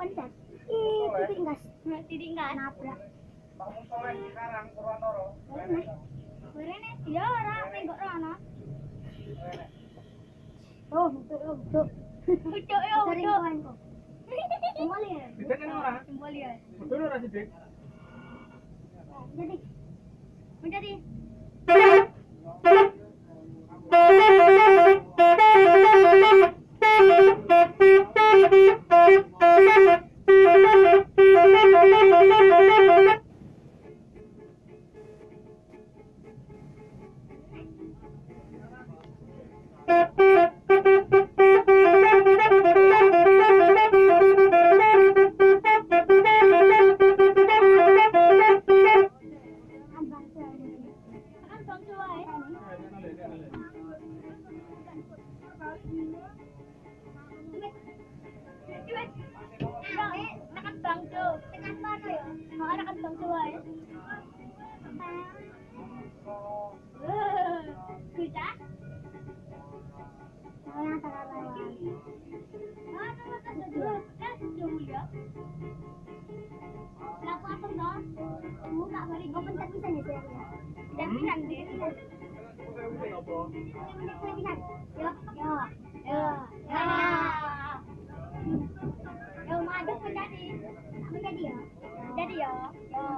pencet. Ih, titik gas. Titik gas. Nabrak. Kamu soleh sekarang Purwantoro. Berene ya ora menggok rono. Oh, betul. Ucuk yo Sering ucuk. kawan kok. Kembali ya. Sidik kan ora? Kembali ya. Betul ora sidik? Jadi Menjadi kan bang cuai. Tekan bang cu. Tekan mana ya? Mau tekan bang cuai. Bisa? saya tak lewat. Mana kan dulu kan dulu ya. Kenapa aku dong? Kamu nggak balik gue pencet bisa nih saya. Dan pisan deh. Pencet bisa. Yo, yo. Ya. Ya. Yo maju menjadi. Menjadi ya. Jadi ya. Yo.